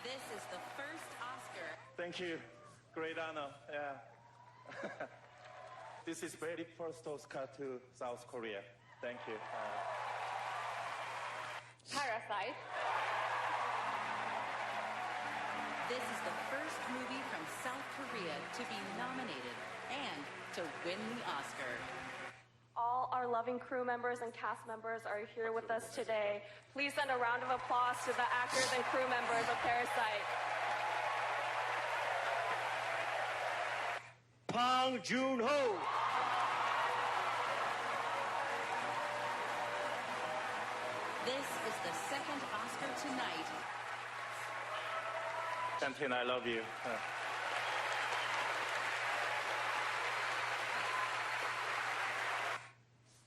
Speaker 9: This is the first Oscar.
Speaker 8: Thank you. Great honor. Yeah. This is very first Oscar to South Korea. Thank you.
Speaker 2: Parasite.
Speaker 9: This is the first movie from South Korea to be nominated and to win the Oscar.
Speaker 2: All our loving crew members and cast members are here with us today. Please send a round of applause to the actors and crew members of Parasite.
Speaker 8: Bong Joon-ho.
Speaker 9: This is the second Oscar tonight.
Speaker 8: Chantin, I love you.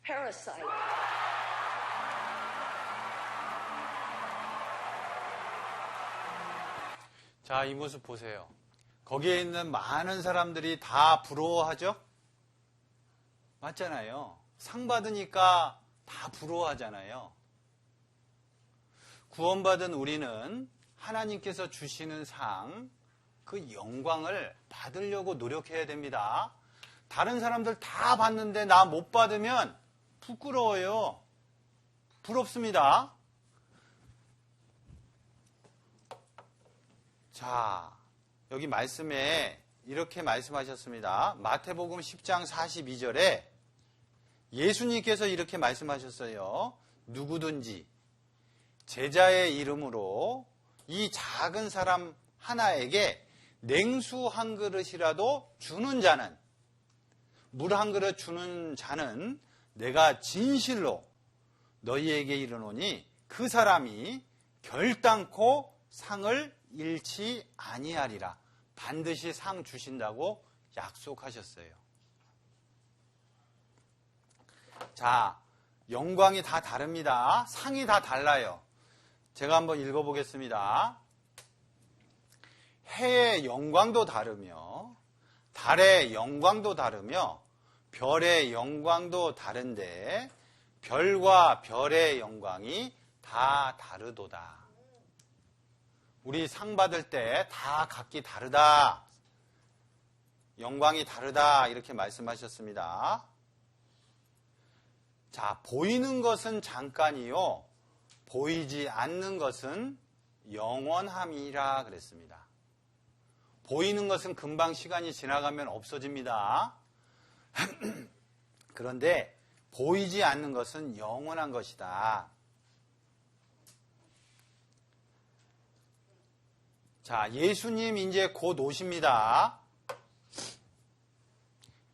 Speaker 9: Parasite.
Speaker 1: 자, 이 모습 보세요. 거기에 있는 많은 사람들이 다 부러워하죠? 맞잖아요. 상 받으니까 다 부러워하잖아요. 구원받은 우리는 하나님께서 주시는 상, 그 영광을 받으려고 노력해야 됩니다. 다른 사람들 다 받는데 나 못 받으면 부끄러워요. 부럽습니다. 자, 여기 말씀에 이렇게 말씀하셨습니다. 마태복음 10장 42절에 예수님께서 이렇게 말씀하셨어요. 누구든지 제자의 이름으로 이 작은 사람 하나에게 냉수 한 그릇이라도 주는 자는, 물 한 그릇 주는 자는 내가 진실로 너희에게 이르노니 그 사람이 결단코 상을 잃지 아니하리라. 반드시 상 주신다고 약속하셨어요. 자, 영광이 다 다릅니다. 상이 다 달라요. 제가 한번 읽어보겠습니다. 해의 영광도 다르며 달의 영광도 다르며 별의 영광도 다른데 별과 별의 영광이 다 다르도다. 우리 상 받을 때 다 각기 다르다. 영광이 다르다. 이렇게 말씀하셨습니다. 자, 보이는 것은 잠깐이요. 보이지 않는 것은 영원함이라 그랬습니다. 보이는 것은 금방 시간이 지나가면 없어집니다. 그런데 보이지 않는 것은 영원한 것이다. 자, 예수님 이제 곧 오십니다.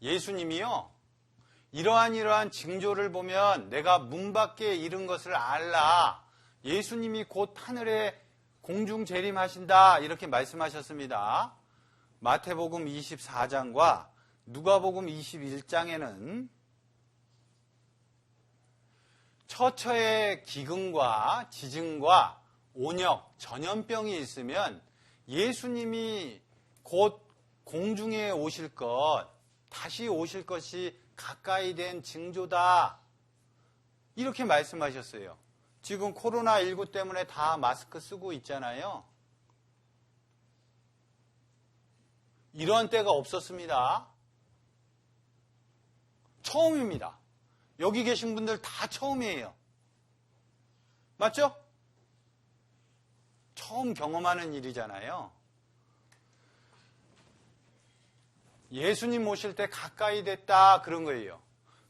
Speaker 1: 예수님이요, 이러한 징조를 보면 내가 문 밖에 이른 것을 알라. 예수님이 곧 하늘에 공중 재림하신다. 이렇게 말씀하셨습니다. 마태복음 24장과 누가복음 21장에는 처처의 기근과 지진과 온역, 전염병이 있으면 예수님이 곧 공중에 오실 것, 다시 오실 것이 가까이 된 징조다. 이렇게 말씀하셨어요. 지금 코로나19 때문에 다 마스크 쓰고 있잖아요. 이런 때가 없었습니다. 처음입니다. 여기 계신 분들 다 처음이에요. 맞죠? 처음 경험하는 일이잖아요. 예수님 오실 때 가까이 됐다, 그런 거예요.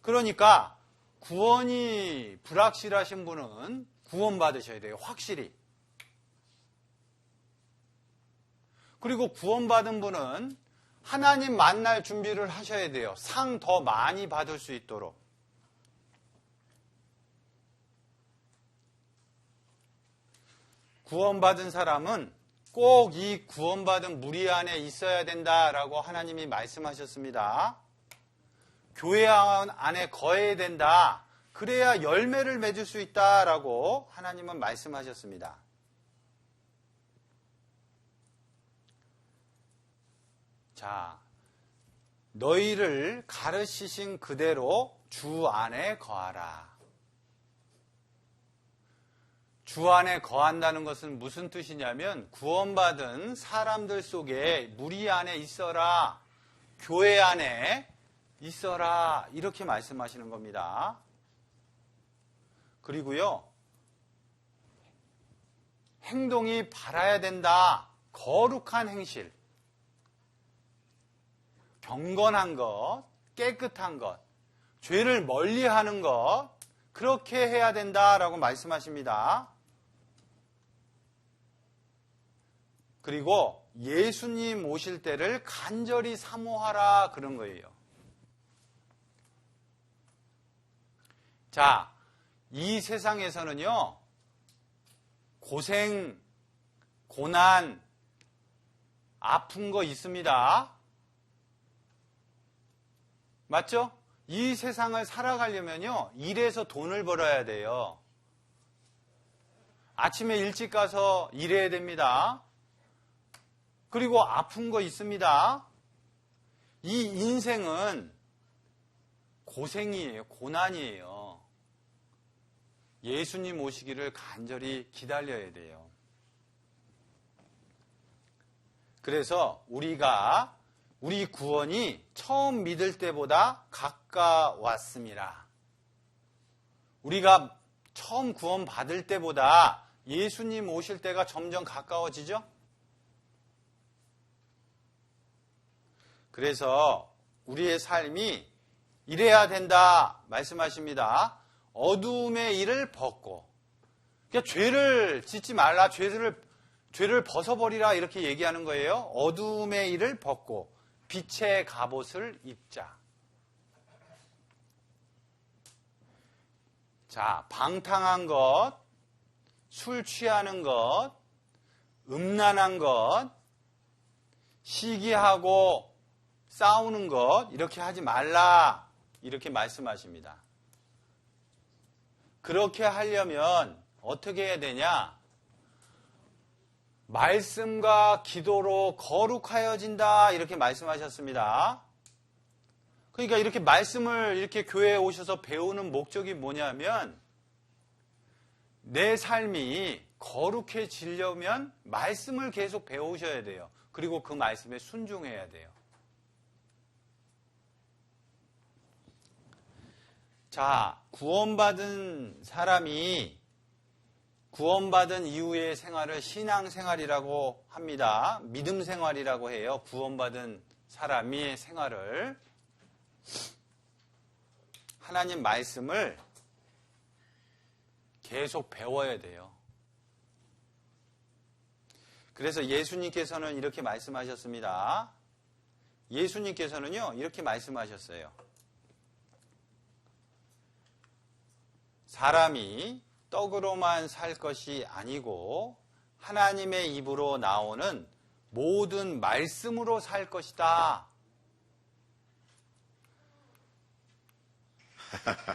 Speaker 1: 그러니까 구원이 불확실하신 분은 구원 받으셔야 돼요. 확실히. 그리고 구원받은 분은 하나님 만날 준비를 하셔야 돼요. 상 더 많이 받을 수 있도록. 구원받은 사람은 꼭 이 구원받은 무리 안에 있어야 된다라고 하나님이 말씀하셨습니다. 교회 안에 거해야 된다. 그래야 열매를 맺을 수 있다라고 하나님은 말씀하셨습니다. 자, 너희를 가르치신 그대로 주 안에 거하라. 주 안에 거한다는 것은 무슨 뜻이냐면 구원받은 사람들 속에 무리 안에 있어라. 교회 안에 있어라. 이렇게 말씀하시는 겁니다. 그리고요. 행동이 바라야 된다. 거룩한 행실. 경건한 것, 깨끗한 것, 죄를 멀리하는 것, 그렇게 해야 된다라고 말씀하십니다. 그리고 예수님 오실 때를 간절히 사모하라 그런 거예요. 자, 이 세상에서는요, 고생, 고난, 아픈 거 있습니다. 맞죠? 이 세상을 살아가려면요, 일해서 돈을 벌어야 돼요. 아침에 일찍 가서 일해야 됩니다. 그리고 아픈 거 있습니다. 이 인생은 고생이에요. 고난이에요. 예수님 오시기를 간절히 기다려야 돼요. 그래서 우리 구원이 처음 믿을 때보다 가까웠습니다. 우리가 처음 구원 받을 때보다 예수님 오실 때가 점점 가까워지죠? 그래서 우리의 삶이 이래야 된다 말씀하십니다. 어두움의 일을 벗고, 그러니까 죄를 짓지 말라, 죄를 벗어버리라 이렇게 얘기하는 거예요. 어두움의 일을 벗고 빛의 갑옷을 입자. 자, 방탕한 것, 술 취하는 것, 음란한 것, 시기하고 싸우는 것 이렇게 하지 말라 이렇게 말씀하십니다. 그렇게 하려면 어떻게 해야 되냐? 말씀과 기도로 거룩하여진다 이렇게 말씀하셨습니다. 그러니까 이렇게 말씀을 이렇게 교회에 오셔서 배우는 목적이 뭐냐면 내 삶이 거룩해지려면 말씀을 계속 배우셔야 돼요. 그리고 그 말씀에 순종해야 돼요. 자, 구원받은 사람이 구원받은 이후의 생활을 신앙생활이라고 합니다. 믿음 생활이라고 해요. 구원받은 사람의 생활을. 하나님 말씀을 계속 배워야 돼요. 그래서 예수님께서는 이렇게 말씀하셨습니다. 예수님께서는요, 이렇게 말씀하셨어요. 사람이 떡으로만 살 것이 아니고 하나님의 입으로 나오는 모든 말씀으로 살 것이다.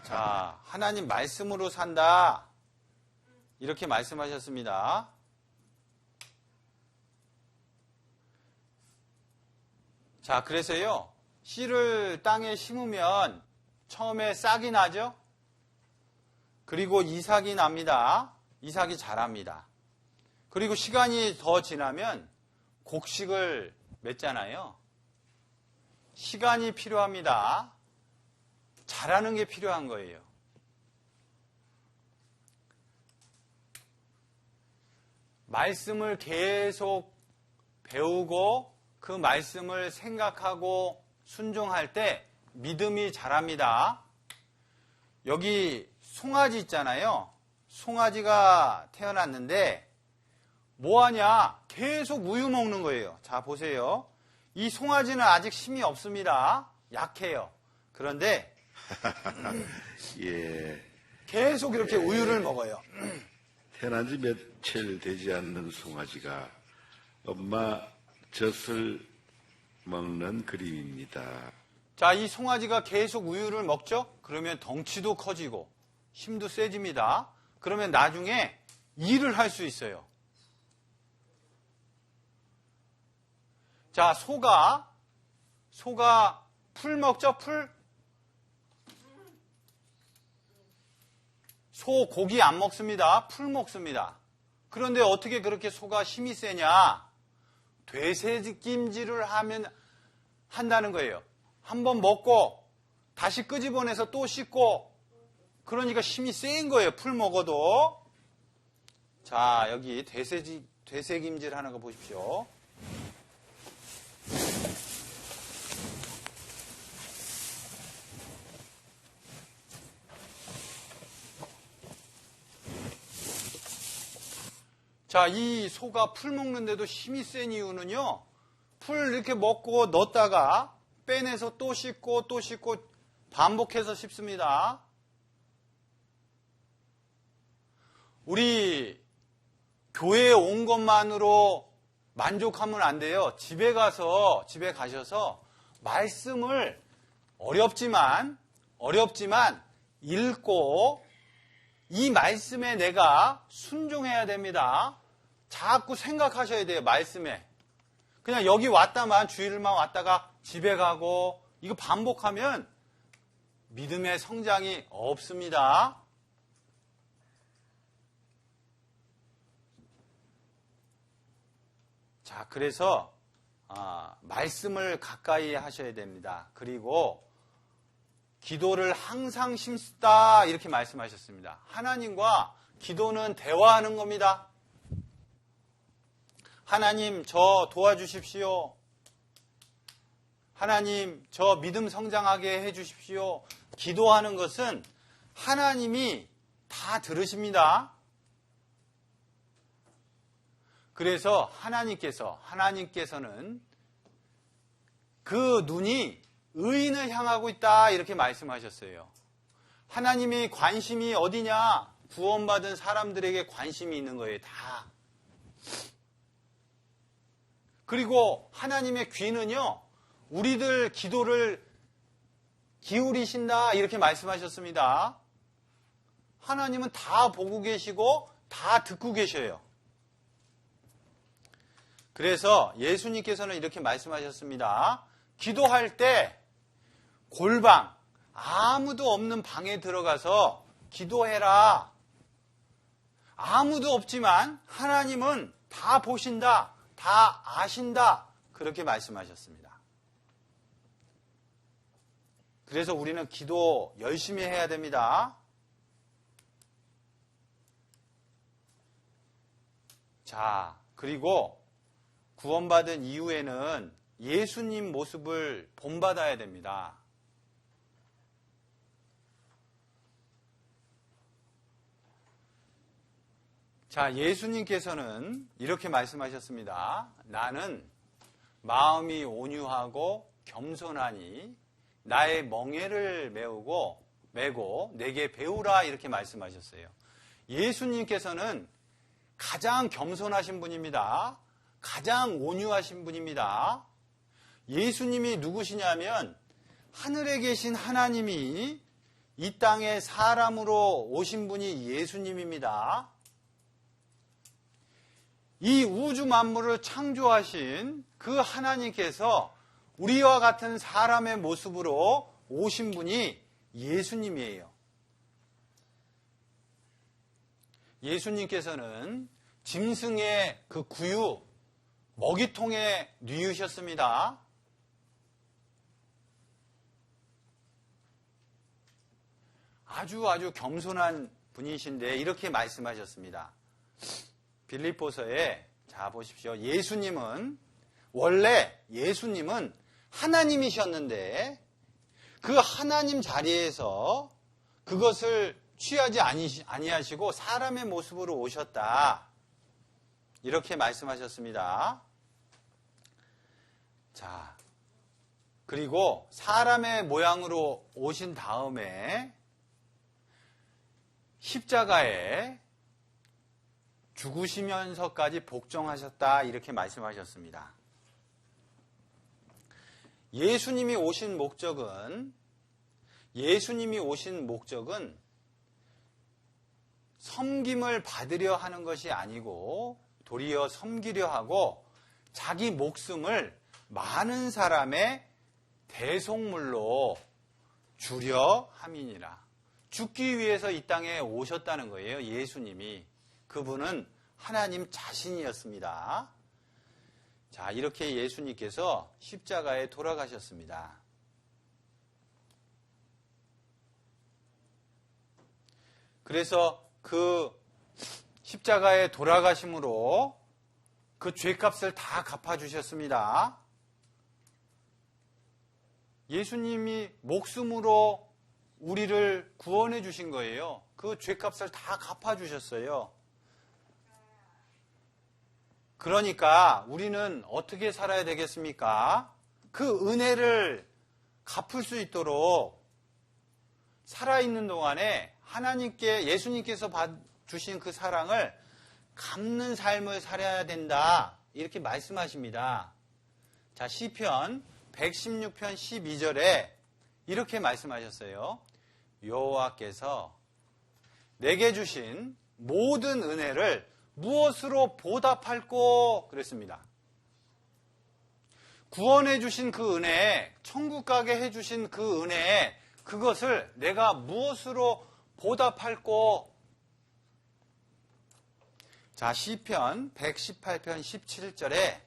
Speaker 1: 자, 하나님 말씀으로 산다. 이렇게 말씀하셨습니다. 자, 그래서요, 씨를 땅에 심으면 처음에 싹이 나죠? 그리고 이삭이 납니다. 이삭이 자랍니다. 그리고 시간이 더 지나면 곡식을 맺잖아요. 시간이 필요합니다. 자라는 게 필요한 거예요. 말씀을 계속 배우고 그 말씀을 생각하고 순종할 때 믿음이 자랍니다. 여기 송아지 있잖아요. 송아지가 태어났는데 뭐하냐? 계속 우유 먹는 거예요. 자, 보세요. 이 송아지는 아직 힘이 없습니다. 약해요. 그런데
Speaker 10: 예,
Speaker 1: 계속 이렇게 우유를 먹어요.
Speaker 10: 태어난 지 며칠 되지 않는 송아지가 엄마 젖을 먹는 그림입니다.
Speaker 1: 자, 이 송아지가 계속 우유를 먹죠? 그러면 덩치도 커지고 힘도 세집니다. 그러면 나중에 일을 할 수 있어요. 자, 소가 풀 먹죠? 풀? 소 고기 안 먹습니다. 풀 먹습니다. 그런데 어떻게 그렇게 소가 힘이 세냐? 되새김질을 한다는 거예요. 한번 먹고 다시 끄집어내서 또 씻고, 그러니까 힘이 센 거예요. 풀 먹어도. 자, 여기 되새김질 하는 거 보십시오. 자, 이 소가 풀 먹는데도 힘이 센 이유는요, 풀 이렇게 먹고 넣었다가 빼내서 또 씻고 또 씻고 반복해서 씹습니다. 우리 교회에 온 것만으로 만족하면 안 돼요. 집에 가셔서 말씀을 어렵지만 읽고 이 말씀에 내가 순종해야 됩니다. 자꾸 생각하셔야 돼요. 말씀에. 그냥 여기 왔다만, 주일만 왔다가 집에 가고 이거 반복하면 믿음의 성장이 없습니다. 자, 그래서 말씀을 가까이 하셔야 됩니다. 그리고 기도를 항상 심다 이렇게 말씀하셨습니다. 하나님과 기도는 대화하는 겁니다. 하나님, 저 도와주십시오. 하나님, 저 믿음 성장하게 해주십시오. 기도하는 것은 하나님이 다 들으십니다. 그래서 하나님께서는 그 눈이 의인을 향하고 있다 이렇게 말씀하셨어요. 하나님의 관심이 어디냐? 구원받은 사람들에게 관심이 있는 거예요. 다. 그리고 하나님의 귀는요, 우리들 기도를 기울이신다 이렇게 말씀하셨습니다. 하나님은 다 보고 계시고 다 듣고 계셔요. 그래서 예수님께서는 이렇게 말씀하셨습니다. 기도할 때 골방, 아무도 없는 방에 들어가서 기도해라. 아무도 없지만 하나님은 다 보신다, 다 아신다, 그렇게 말씀하셨습니다. 그래서 우리는 기도 열심히 해야 됩니다. 자, 그리고 구원받은 이후에는 예수님 모습을 본받아야 됩니다. 자, 예수님께서는 이렇게 말씀하셨습니다. 나는 마음이 온유하고 겸손하니 나의 멍에를 메고 내게 배우라 이렇게 말씀하셨어요. 예수님께서는 가장 겸손하신 분입니다. 가장 온유하신 분입니다. 예수님이 누구시냐면 하늘에 계신 하나님이 이 땅에 사람으로 오신 분이 예수님입니다. 이 우주 만물을 창조하신 그 하나님께서 우리와 같은 사람의 모습으로 오신 분이 예수님이에요. 예수님께서는 짐승의 그 구유, 먹이통에 뉘우셨습니다. 아주 겸손한 분이신데 이렇게 말씀하셨습니다. 빌립보서에 자 보십시오. 원래 예수님은 하나님이셨는데 그 하나님 자리에서 그것을 취하지 아니하시고 사람의 모습으로 오셨다. 이렇게 말씀하셨습니다. 자, 그리고 사람의 모양으로 오신 다음에 십자가에 죽으시면서까지 복종하셨다 이렇게 말씀하셨습니다. 예수님이 오신 목적은 섬김을 받으려 하는 것이 아니고 도리어 섬기려 하고 자기 목숨을 많은 사람의 대속물로 주려 함이니라. 죽기 위해서 이 땅에 오셨다는 거예요. 예수님이. 그분은 하나님 자신이었습니다. 자, 이렇게 예수님께서 십자가에 돌아가셨습니다. 그래서 그 십자가에 돌아가심으로 그 죄값을 다 갚아주셨습니다. 예수님이 목숨으로 우리를 구원해 주신 거예요. 그 죄값을 다 갚아주셨어요. 그러니까 우리는 어떻게 살아야 되겠습니까? 그 은혜를 갚을 수 있도록 살아있는 동안에 하나님께, 예수님께서 주신 그 사랑을 갚는 삶을 살아야 된다. 이렇게 말씀하십니다. 자, 시편 116편 12절에 이렇게 말씀하셨어요. 여호와께서 내게 주신 모든 은혜를 무엇으로 보답할꼬? 그랬습니다. 구원해 주신 그 은혜, 천국 가게 해 주신 그 은혜, 그것을 내가 무엇으로 보답할꼬? 자, 시편 118편 17절에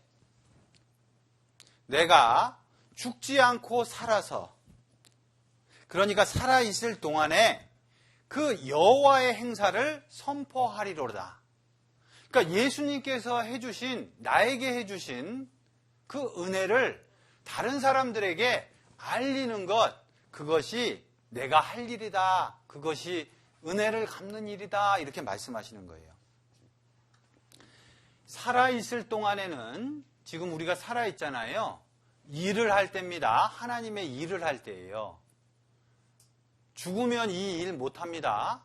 Speaker 1: 내가 죽지 않고 살아서, 그러니까 살아있을 동안에 그 여호와의 행사를 선포하리로다. 그러니까 예수님께서 해주신, 나에게 해주신 그 은혜를 다른 사람들에게 알리는 것, 그것이 내가 할 일이다. 그것이 은혜를 갚는 일이다. 이렇게 말씀하시는 거예요. 살아있을 동안에는, 지금 우리가 살아있잖아요. 일을 할 때입니다. 하나님의 일을 할 때예요. 죽으면 이 일 못합니다.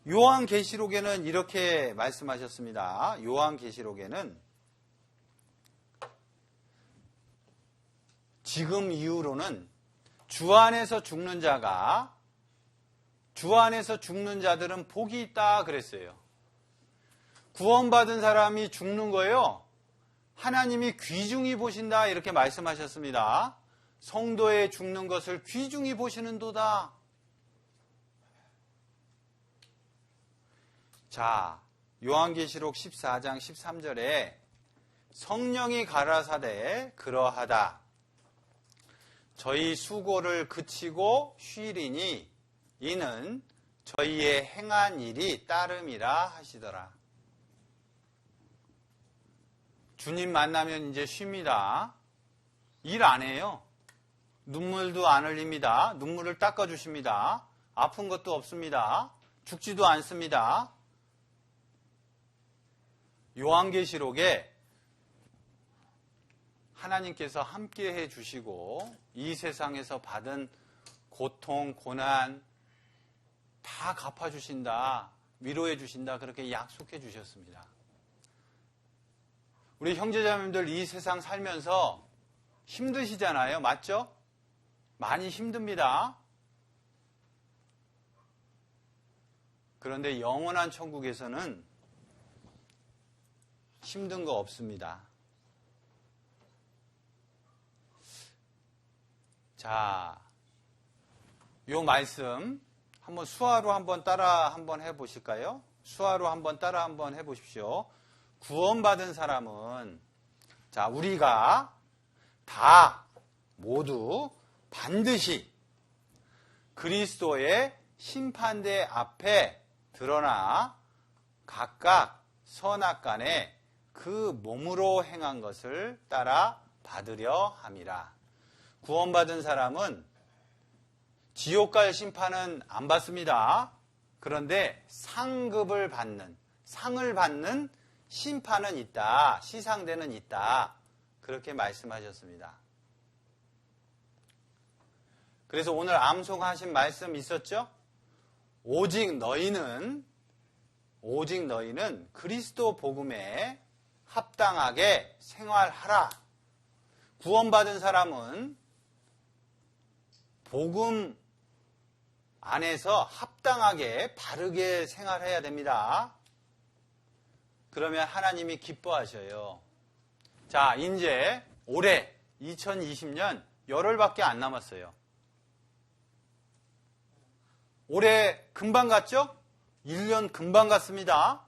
Speaker 1: 요한계시록에는 이렇게 말씀하셨습니다. 요한계시록에는 지금 이후로는 주 안에서 죽는 자들은 복이 있다 그랬어요. 구원받은 사람이 죽는 거예요. 하나님이 귀중히 보신다 이렇게 말씀하셨습니다. 성도의 죽는 것을 귀중히 보시는도다. 자, 요한계시록 14장 13절에 성령이 가라사대 그러하다. 저희 수고를 그치고 쉬리니 이는 저희의 행한 일이 따름이라 하시더라. 주님 만나면 이제 쉽니다. 일 안 해요. 눈물도 안 흘립니다. 눈물을 닦아주십니다. 아픈 것도 없습니다. 죽지도 않습니다. 요한계시록에 하나님께서 함께 해주시고 이 세상에서 받은 고통, 고난 다 갚아주신다. 위로해 주신다. 그렇게 약속해 주셨습니다. 우리 형제자매님들 이 세상 살면서 힘드시잖아요. 맞죠? 많이 힘듭니다. 그런데 영원한 천국에서는 힘든 거 없습니다. 자, 요 말씀 한번 수화로 한번 따라 한번 해보실까요? 수화로 한번 따라 한번 해보십시오. 구원받은 사람은, 자, 우리가 다 모두 반드시 그리스도의 심판대 앞에 드러나 각각 선악간에 그 몸으로 행한 것을 따라 받으려 함이라. 구원받은 사람은 지옥 갈 심판은 안 받습니다. 그런데 상급을 받는, 상을 받는 심판은 있다. 시상대는 있다. 그렇게 말씀하셨습니다. 그래서 오늘 암송하신 말씀 있었죠? 오직 너희는 그리스도 복음에 합당하게 생활하라. 구원받은 사람은 복음 안에서 합당하게 바르게 생활해야 됩니다. 그러면 하나님이 기뻐하셔요. 자, 이제 올해 2020년 열흘밖에 안 남았어요. 올해 금방 갔죠? 1년 금방 갔습니다.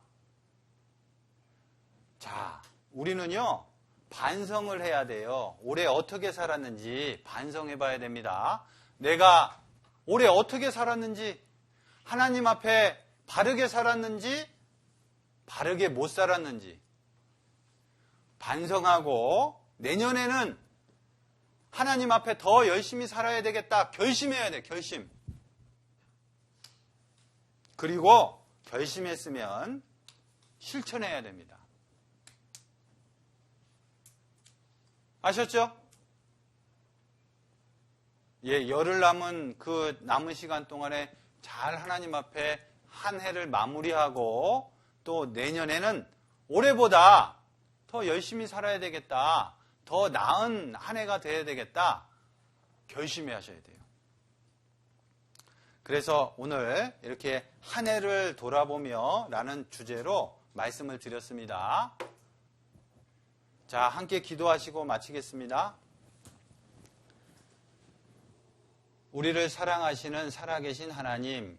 Speaker 1: 자, 우리는요, 반성을 해야 돼요. 올해 어떻게 살았는지 반성해 봐야 됩니다. 내가 올해 어떻게 살았는지, 하나님 앞에 바르게 살았는지, 바르게 못 살았는지 반성하고 내년에는 하나님 앞에 더 열심히 살아야 되겠다. 결심해야 돼, 결심. 그리고 결심했으면 실천해야 됩니다. 아셨죠? 예, 열흘 남은 그 남은 시간 동안에 잘 하나님 앞에 한 해를 마무리하고 또 내년에는 올해보다 더 열심히 살아야 되겠다. 더 나은 한 해가 돼야 되겠다. 결심하셔야 돼요. 그래서 오늘 이렇게 한 해를 돌아보며 라는 주제로 말씀을 드렸습니다. 자, 함께 기도하시고 마치겠습니다. 우리를 사랑하시는 살아계신 하나님,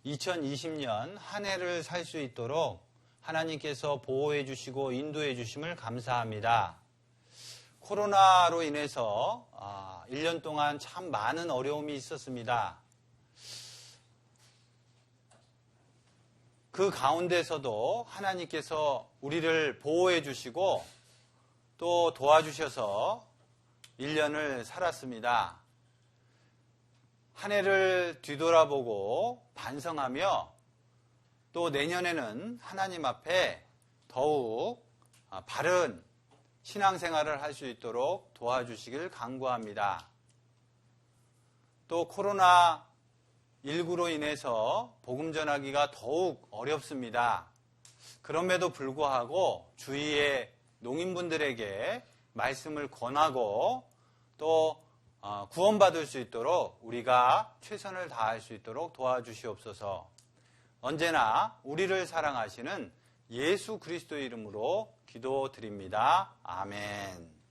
Speaker 1: 2020년 한 해를 살 수 있도록 하나님께서 보호해 주시고 인도해 주심을 감사합니다. 코로나로 인해서 1년 동안 참 많은 어려움이 있었습니다. 그 가운데서도 하나님께서 우리를 보호해 주시고 또 도와주셔서 1년을 살았습니다. 한 해를 뒤돌아보고 반성하며 또 내년에는 하나님 앞에 더욱 바른 신앙생활을 할 수 있도록 도와주시길 간구합니다. 또 코로나19로 인해서 복음 전하기가 더욱 어렵습니다. 그럼에도 불구하고 주위의 농인분들에게 말씀을 권하고 또 구원받을 수 있도록 우리가 최선을 다할 수 있도록 도와주시옵소서. 언제나 우리를 사랑하시는 예수 그리스도의 이름으로 기도드립니다. 아멘.